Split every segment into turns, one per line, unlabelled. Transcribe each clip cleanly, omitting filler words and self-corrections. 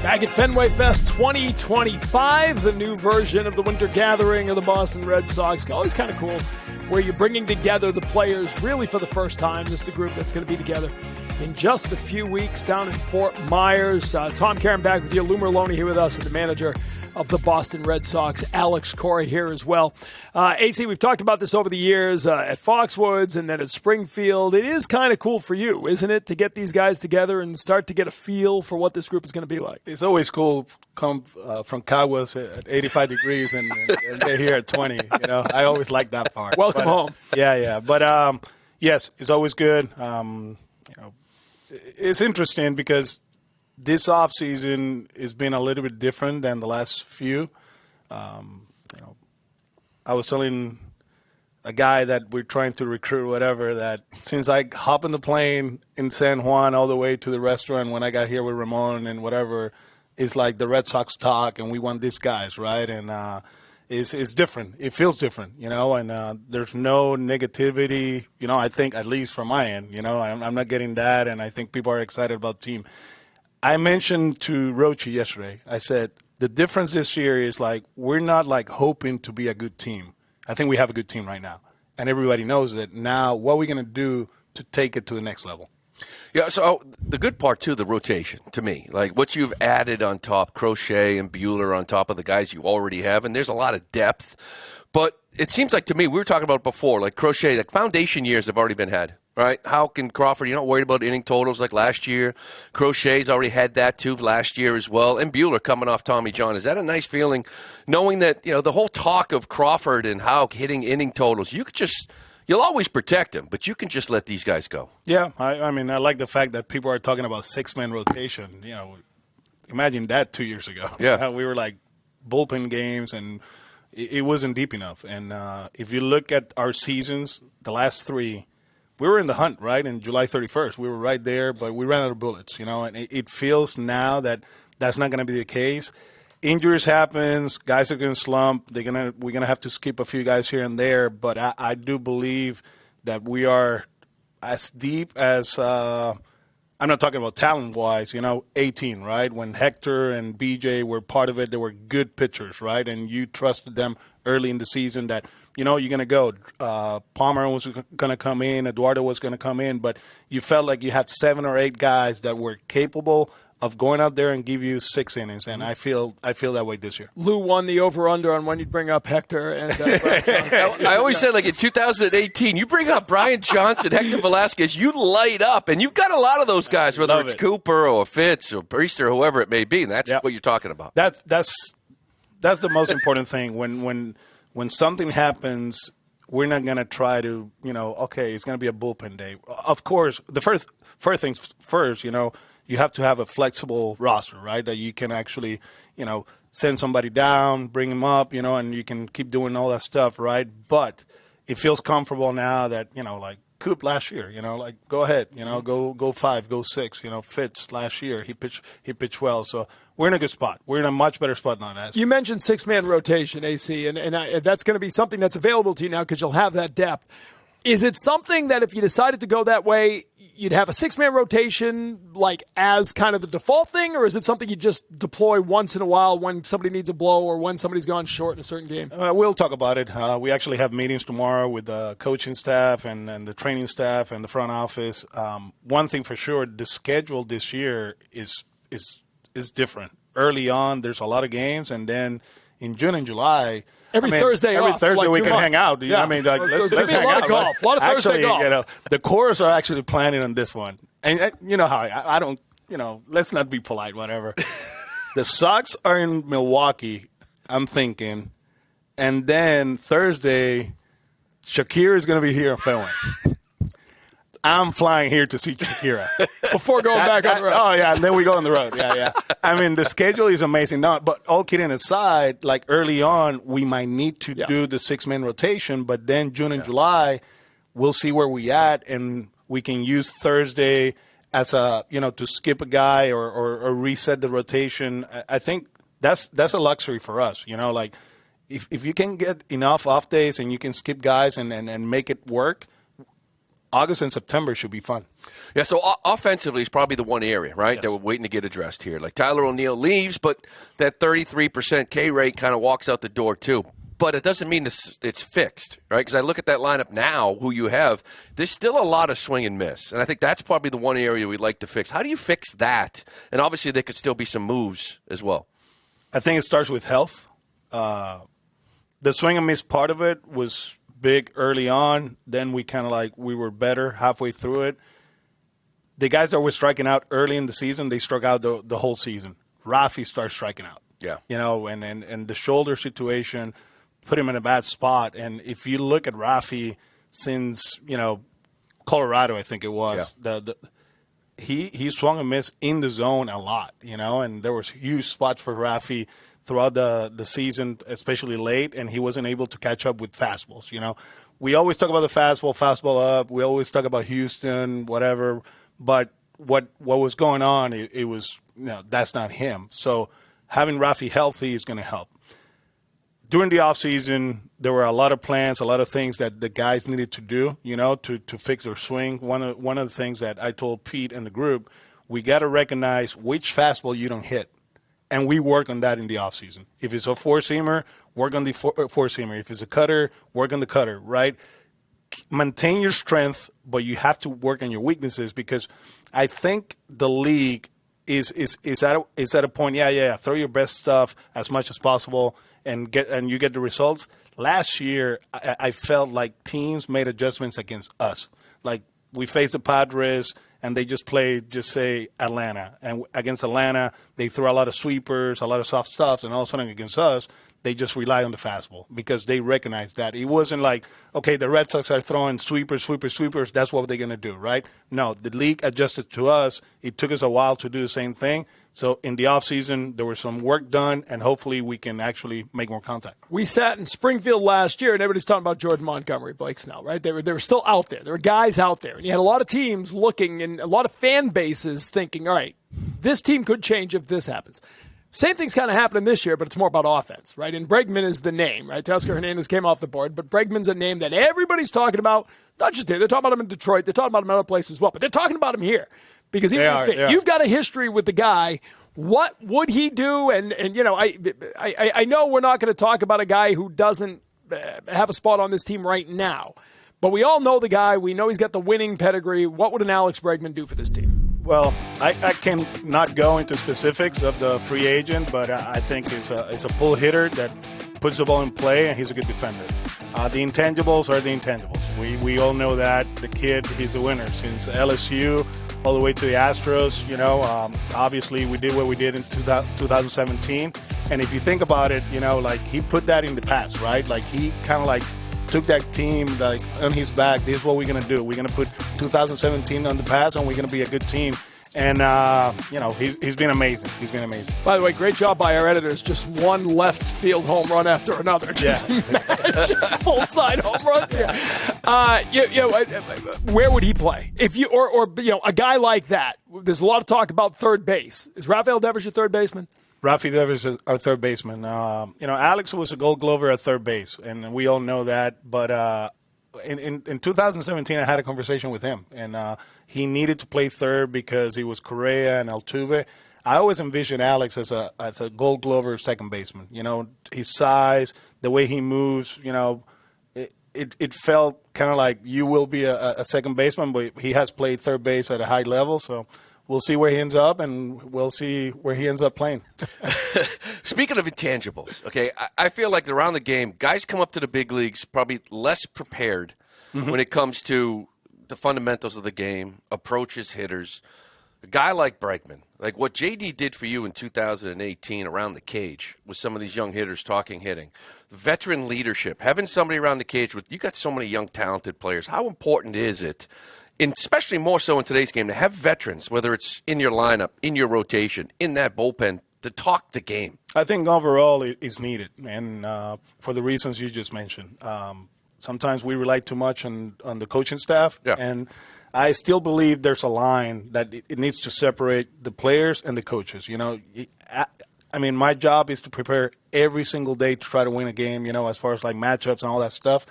Back at Fenway Fest 2025, the new version of the winter gathering of the Boston Red Sox. Always kind of cool where you're bringing together the players really for the first time. This is the group that's going to be together in just a few weeks down in Fort Myers. Tom Caron back with you. Lou Merloni here with us, and the manager of the Boston Red Sox, Alex Cora, here as well. AC, we've talked about this over the years at Foxwoods and then at Springfield. It is kind of cool for you, isn't it, to get these guys together and start to get a feel for what this group is going to be like?
It's always cool come from Caguas at 85 degrees and they're here at 20. You know, I always like that part.
Welcome home.
Yeah. But, yes, it's always good. It's interesting because this offseason has been a little bit different than the last few. I was telling a guy that we're trying to recruit, whatever, that since I hop in the plane in San Juan all the way to the restaurant when I got here with Ramon and whatever, it's like the Red Sox talk and we want these guys, right? And it's different. It feels different, and there's no negativity, I think, at least from my end. I'm not getting that, and I think people are excited about the team. I mentioned to Rochi yesterday, I said, the difference this year is we're not hoping to be a good team. I think we have a good team right now. And everybody knows it. Now, what are we going to do to take it to the next level?
Yeah, so the good part, too, the rotation, to me. What you've added on top, Crochet and Buehler on top of the guys you already have, and there's a lot of depth. But it seems like, to me, we were talking about it before, Crochet, foundation years have already been had. Right? How can Crawford, you're not worried about inning totals like last year. Crochet's already had that too last year as well. And Buehler coming off Tommy John. Is that a nice feeling knowing that, the whole talk of Crawford and how hitting inning totals, you'll always protect him, but you can just let these guys go.
Yeah. I like the fact that people are talking about six-man rotation. Imagine that 2 years ago.
Yeah.
We were bullpen games and it wasn't deep enough. And if you look at our seasons, the last three, we were in the hunt, right, in July 31st. We were right there, but we ran out of bullets, and it feels now that that's not going to be the case. Injuries happens, guys are going to slump. We're going to have to skip a few guys here and there, but I do believe that we are as deep as I'm not talking about talent-wise, 18, right? When Hector and BJ were part of it, they were good pitchers, right? And you trusted them early in the season that, you're going to go. Palmer was going to come in. Eduardo was going to come in. But you felt like you had 7 or 8 guys that were capable of going out there and give you 6 innings. And I feel that way this year.
Lou won the over-under on when you'd bring up Hector and Brian Johnson.
I always said, in 2018, you bring up Brian Johnson, Hector Velasquez, you light up. And you've got a lot of those guys, whether it's Cooper or Fitz or Priest or whoever it may be. And that's what you're talking about.
That's the most important thing. When something happens, we're not going to try to, okay, it's going to be a bullpen day. Of course, the first things first, you have to have a flexible roster, right, that you can actually, send somebody down, bring them up, and you can keep doing all that stuff, right? But it feels comfortable now that, Coop last year, go ahead, go 5, go 6, Fitz last year, he pitched well. So we're in a good spot. We're in a much better spot now.
You mentioned 6-man rotation, AC, and that's going to be something that's available to you now because you'll have that depth. Is it something that if you decided to go that way, you'd have a 6-man rotation as kind of the default thing, or is it something you just deploy once in a while when somebody needs a blow or when somebody's gone short in a certain game?
We'll talk about it. We actually have meetings tomorrow with the coaching staff and the training staff and the front office. One thing for sure, the schedule this year is different. Early on, there's a lot of games, and then in June and July,
Thursday
we can hang out.
Yeah.
Let's hang out.
A lot of Thursday golf.
The Coras are actually planning on this one. And you know how I don't, let's not be polite, whatever. The Sox are in Milwaukee, I'm thinking. And then Thursday, Shakira is going to be here in Fenway. I'm flying here to see Shakira.
Before going back on the road.
Oh, yeah, and then we go on the road. Yeah. The schedule is amazing. No, but all kidding aside, early on, we might need to do the 6-man rotation, but then June and July, we'll see where we at, and we can use Thursday as a, to skip a guy or reset the rotation. I think that's a luxury for us, if you can get enough off days and you can skip guys and make it work, August and September should be fun.
Yeah, so offensively is probably the one area, right,
Yes.
that we're waiting to get addressed here. Like Tyler O'Neill leaves, but that 33% K rate kind of walks out the door too. But it doesn't mean it's fixed, right? Because I look at that lineup now, who you have, there's still a lot of swing and miss. And I think that's probably the one area we'd like to fix. How do you fix that? And obviously there could still be some moves as well.
I think it starts with health. The swing and miss part of it was big early on. Then we kind of we were better halfway through it. The guys that were striking out early in the season, they struck out the whole season. Rafi started striking out.
Yeah.
And the shoulder situation put him in a bad spot. And if you look at Rafi since, Colorado, I think it was, he swung and missed in the zone a lot, and there was huge spots for Rafi throughout the season, especially late, and he wasn't able to catch up with fastballs, We always talk about the fastball up. We always talk about Houston, whatever. But what was going on, it was, that's not him. So having Rafi healthy is going to help. During the offseason, there were a lot of plans, a lot of things that the guys needed to do, to fix their swing. One of the things that I told Pete and the group, we got to recognize which fastball you don't hit. And we work on that in the offseason. If it's a four-seamer, work on the four-seamer. If it's a cutter, work on the cutter, right? Maintain your strength, but you have to work on your weaknesses because I think the league is at a point, throw your best stuff as much as possible and you get the results. Last year, I felt like teams made adjustments against us. Like we faced the Padres, and they just played, say, Atlanta. And against Atlanta, they threw a lot of sweepers, a lot of soft stuffs, and all of a sudden against us, they just rely on the fastball because they recognize that. It wasn't like, okay, the Red Sox are throwing sweepers, that's what they're going to do, right? No, the league adjusted to us. It took us a while to do the same thing. So in the offseason, there was some work done, and hopefully we can actually make more contact.
We sat in Springfield last year, and everybody's talking about Jordan Montgomery, Blake Snell, right? They were still out there. There were guys out there. And you had a lot of teams looking and a lot of fan bases thinking, all right, this team could change if this happens. Same thing's kind of happening this year, but it's more about offense, right? And Bregman is the name, right? Teoscar Hernandez came off the board, but Bregman's a name that everybody's talking about, not just here. They're talking about him in Detroit. They're talking about him in other places as well, but they're talking about him here because he would fit. You've got a history with the guy. What would he do? And I know we're not going to talk about a guy who doesn't have a spot on this team right now, but we all know the guy. We know he's got the winning pedigree. What would an Alex Bregman do for this team?
Well, I can not go into specifics of the free agent, but I think it's a pull hitter that puts the ball in play, and he's a good defender. The intangibles are the intangibles. We all know that. The kid, he's a winner since LSU all the way to the Astros. Obviously we did what we did in 2017. And if you think about it, he put that in the past, right? Like he kind of took that team on his back. This is what we're going to do. We're going to put 2017 on the past, and we're going to be a good team. And, he's been amazing. He's been amazing.
By the way, great job by our editors. Just one left field home run after another. Just imagine full side home runs here. Where would he play? If you or a guy like that, there's a lot of talk about third base. Is Rafael Devers your third baseman?
Rafi Devers is our third baseman. Alex was a Gold Glover at third base, and we all know that. But in 2017, I had a conversation with him, and he needed to play third because he was Correa and Altuve. I always envisioned Alex as a Gold Glover second baseman. His size, the way he moves. It felt kind of like you will be a second baseman, but he has played third base at a high level, so. We'll see where he ends up, and we'll see where he ends up playing.
Speaking of intangibles, okay, I feel like around the game, guys come up to the big leagues probably less prepared when it comes to the fundamentals of the game, approaches, hitters. A guy like Bregman, like what JD did for you in 2018 around the cage with some of these young hitters talking hitting, veteran leadership, having somebody around the cage with you got so many young talented players. How important is it? Especially more so in today's game, to have veterans, whether it's in your lineup, in your rotation, in that bullpen, to talk the game?
I think overall it is needed, and for the reasons you just mentioned. Sometimes we rely too much on the coaching staff, and I still believe there's a line that it needs to separate the players and the coaches. My job is to prepare every single day to try to win a game, as far as matchups and all that stuff.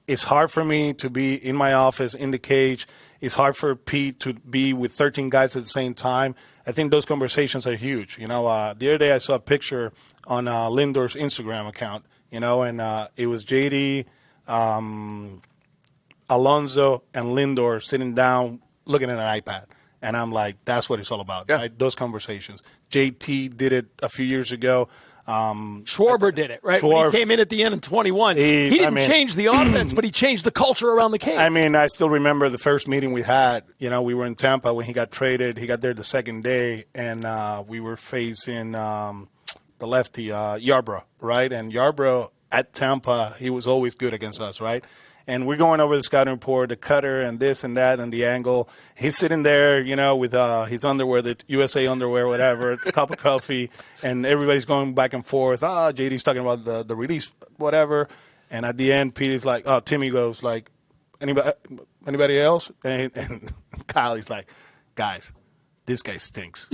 It's hard for me to be in my office in the cage. It's hard for Pete to be with 13 guys at the same time. I think those conversations are huge. The other day I saw a picture on Lindor's Instagram account, and it was JD, Alonso, and Lindor sitting down looking at an iPad. And I'm like, that's what it's all about, right? Those conversations. JT did it a few years ago.
Schwarber did it, right? When he came in at the end of 21. He didn't change the offense, but he changed the culture around the cage.
I mean, I still remember the first meeting we had. We were in Tampa when he got traded. He got there the second day, and we were facing the lefty, Yarbrough, right? And Yarbrough at Tampa, he was always good against us, right? And we're going over the scouting report, the cutter and this and that and the angle. He's sitting there, with his underwear, the USA underwear, whatever, a cup of coffee, and everybody's going back and forth. JD's talking about the release, whatever. And at the end, Pete's like, Timmy goes like, anybody else? And Kylie's like, guys, this guy stinks.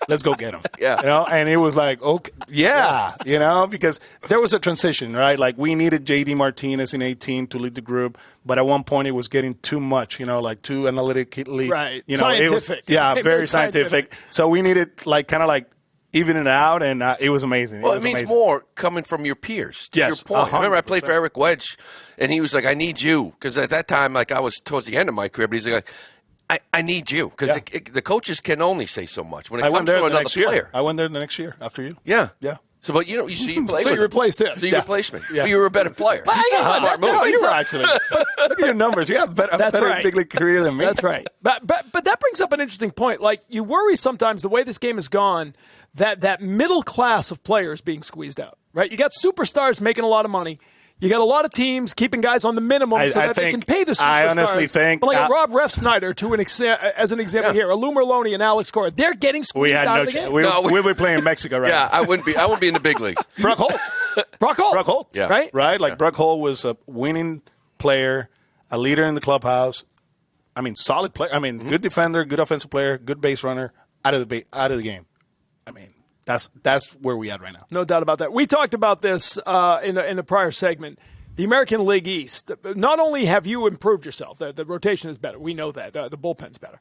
Let's go get him.
Yeah.
And it was like, okay, because there was a transition, right? Like we needed JD Martinez in 18 to lead the group, but at one point it was getting too much, like too analytically.
Right.
Scientific. Very scientific. So we needed kind of even it out, and it was amazing.
Well, it means amazing. More coming from your peers, to your point. 100%. I remember I played for Eric Wedge, and he was like, I need you. Because at that time, I was towards the end of my career, but he's like, I need you because the coaches can only say so much when it comes to another player.
I went there the next year after you.
Yeah.
Yeah.
So, but you played.
So you replaced him.
So you replaced me. Yeah. But you were a better player.
Smart move. No, you were actually. Look at your numbers. You have a better big league career than me.
That's right. But that brings up an interesting point. Like you worry sometimes the way this game has gone that middle class of players being squeezed out. Right. You got superstars making a lot of money. You got a lot of teams keeping guys on the minimum so that they can pay the superstars.
I honestly think.
But like Rob Refsnyder, as an example here, Lou Merloni and Alex Cora, they're getting squeezed out of the game.
We'll be playing Mexico right now.
Yeah, I wouldn't be in the big leagues.
Brock Holt.
Yeah.
Right?
Right? Like Brock Holt was a winning player, a leader in the clubhouse. I mean, solid player. I mean, good defender, good offensive player, good base runner, out of the game. I mean, That's where we at right now.
No doubt about that. We talked about this in the prior segment. The American League East, not only have you improved yourself, the rotation is better. We know that. The bullpen's better.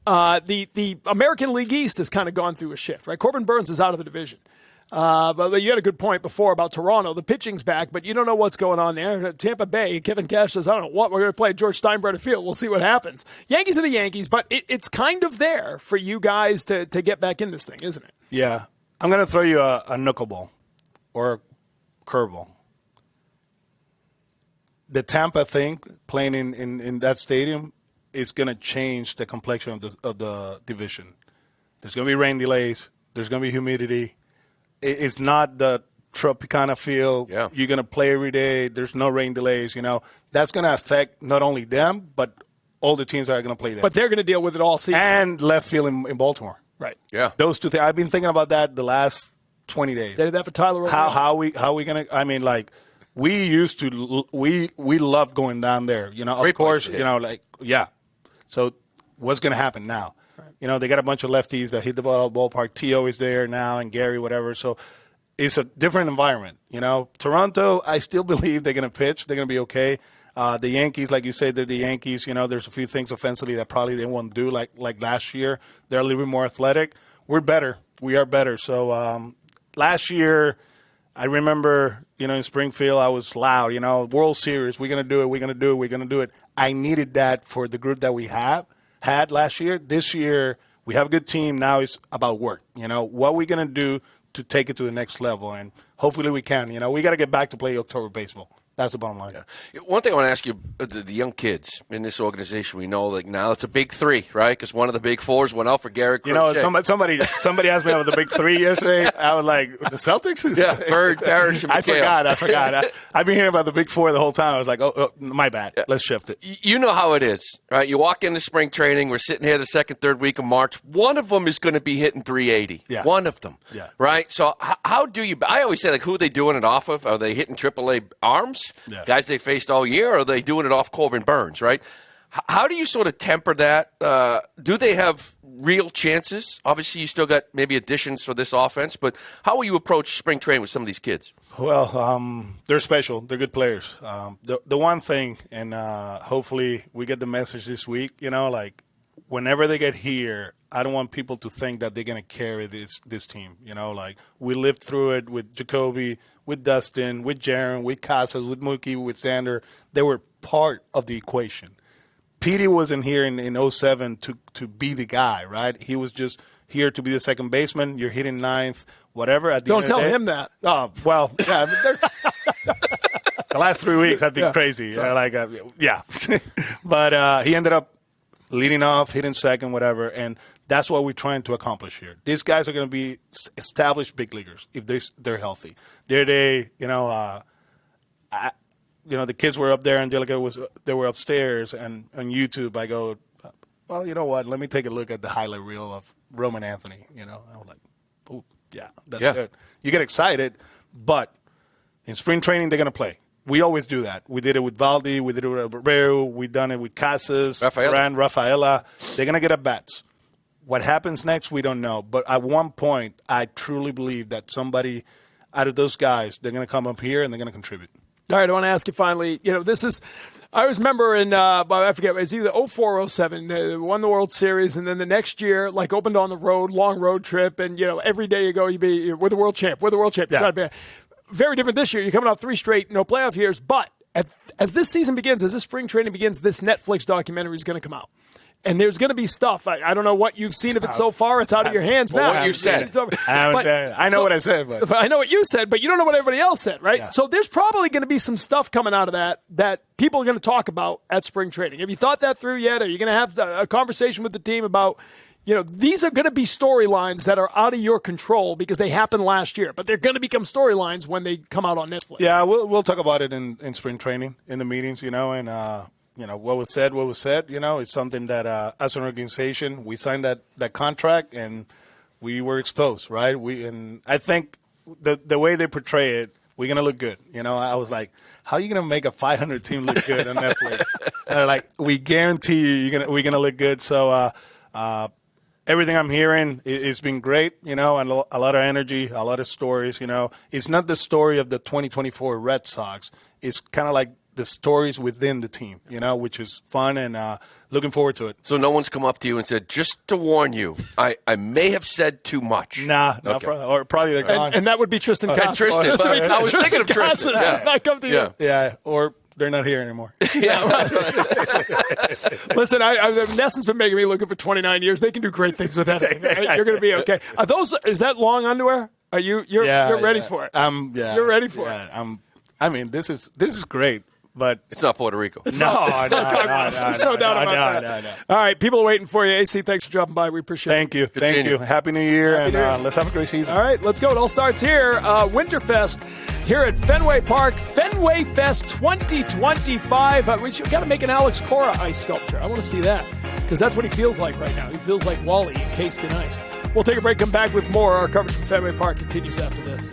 The American League East has kind of gone through a shift, right? Corbin Burns is out of the division. But you had a good point before about Toronto. The pitching's back, but you don't know what's going on there. Tampa Bay, Kevin Cash says, I don't know what. We're going to play at George Steinbrenner Field. We'll see what happens. Yankees are the Yankees, but it's kind of there for you guys to get back in this thing, isn't it?
Yeah. I'm going to throw you a knuckleball or a curveball. The Tampa thing, playing in that stadium, is going to change the complexion of the division. There's going to be rain delays. There's going to be humidity. It's not the Tropicana feel.
Yeah.
You're going to play every day. There's no rain delays. That's going to affect not only them, but all the teams that are going to play there.
But they're going to deal with it all season.
And left field in Baltimore.
Right.
Yeah.
Those two things. I've been thinking about that the last 20 days.
They did that for Tyler O'Neill.
How we going to – I mean, like, we used to – we love going down there. Of course, So what's going to happen now? Right. They got a bunch of lefties that hit the ballpark. T.O. is there now and Gary, whatever. So it's a different environment. Toronto, I still believe they're going to pitch. They're going to be okay. The Yankees, like you said, they're the Yankees. There's a few things offensively that probably they won't do like last year. They're a little bit more athletic. We're better. We are better. So last year, I remember, in Springfield, I was loud. World Series, we're going to do it. We're going to do it. We're going to do it. I needed that for the group that we had last year. This year, we have a good team. Now it's about work. What we're going to do to take it to the next level, and hopefully we can. We got to get back to play October baseball. That's the bottom line.
Yeah. One thing I want to ask you, the young kids in this organization, we know like now it's a big three, right? Because one of the big fours went out for Garrett Crochet.
Somebody asked me about the big three yesterday. I was like, the Celtics?
Yeah, Bird, Parrish, and McHale.
I forgot. I've been hearing about the big four the whole time. I was like, oh my bad. Yeah. Let's shift it.
You know how it is, right? You walk into spring training. We're sitting here the second, third week of March. One of them is going to be hitting 380.
Yeah.
One of them.
Yeah.
Right? So how do you – I always say, like, who are they doing it off of? Are they hitting AAA arms?
Yeah.
Guys they faced all year, or are they doing it off Corbin Burns, right? How do you sort of temper that? Do they have real chances? Obviously, you still got maybe additions for this offense, but how will you approach spring training with some of these kids?
Well, they're special. They're good players. The one thing, and hopefully we get the message this week, like whenever they get here, I don't want people to think that they're going to carry this team. Like we lived through it with Jacoby, with Dustin, with Jaron, with Casas, with Mookie, with Sander. They were part of the equation. Petey wasn't here in 07 to be the guy, right? He was just here to be the second baseman. You're hitting ninth, whatever.
Don't tell him that.
Oh, well, yeah. The last 3 weeks have been crazy. Yeah. But he ended up leading off, hitting second, whatever, and that's what we're trying to accomplish here. These guys are going to be established big leaguers if they're healthy. The kids were up there, and they were upstairs, and on YouTube I go, well, you know what? Let me take a look at the highlight reel of Roman Anthony. I was like, oh, yeah, that's good. You get excited, but in spring training they're going to play. We always do that. We did it with Valdi. We did it with Abreu. We've done it with Casas, Rafaela. They're going to get at-bats. What happens next, we don't know. But at one point, I truly believe that somebody out of those guys, they're going to come up here and they're going to contribute.
All right, I want to ask you finally, this is – I always remember in I forget, it was either 04 or 07, they won the World Series, and then the next year, opened on the road, long road trip, and, every day you go, we're the world champ. We're the world champ.
Yeah.
Very different this year. You're coming off 3 straight playoff years, but as this season begins, as this spring training begins, this Netflix documentary is going to come out. And there's going to be stuff. I don't know what you've seen of it so far. It's out of your hands now.
What you said.
I know what I said. But.
I know what you said, but you don't know what everybody else said, right? Yeah. So there's probably going to be some stuff coming out of that people are going to talk about at spring training. Have you thought that through yet? Are you going to have a conversation with the team about, these are going to be storylines that are out of your control because they happened last year, but they're going to become storylines when they come out on Netflix.
Yeah, we'll talk about it in spring training, in the meetings, and what was said, it's something that as an organization, we signed that contract and we were exposed, right? And I think the way they portray it, we're going to look good. I was like, how are you going to make a 500 team look good on Netflix? And they're like, we guarantee we're going to look good. So everything I'm hearing it's been great, and a lot of energy, a lot of stories, It's not the story of the 2024 Red Sox. It's kind of like the stories within the team, which is fun and looking forward to it.
So no one's come up to you and said, just to warn you, I may have said too much.
Nah, okay. Or probably they're gone.
And that would be Tristan Casas.
Tristan. I was thinking of Tristan.
Does not come to you.
Yeah, or they're not here anymore.
Yeah.
Listen, NESN's been making me looking for 29 years. They can do great things with that. You're going to be okay. Is that long underwear? Are you're ready for it? You're ready for it.
This is great. But
it's not Puerto Rico.
There's no doubt about that.
No.
All right, people are waiting for you. AC, thanks for dropping by. We appreciate it.
Thank you. Happy New Year, let's have a great season.
All right, let's go. It all starts here. Winterfest here at Fenway Park. Fenway Fest 2025. We got to make an Alex Cora ice sculpture. I want to see that because that's what he feels like right now. He feels like Wally encased in ice. We'll take a break, come back with more. Our coverage from Fenway Park continues after this.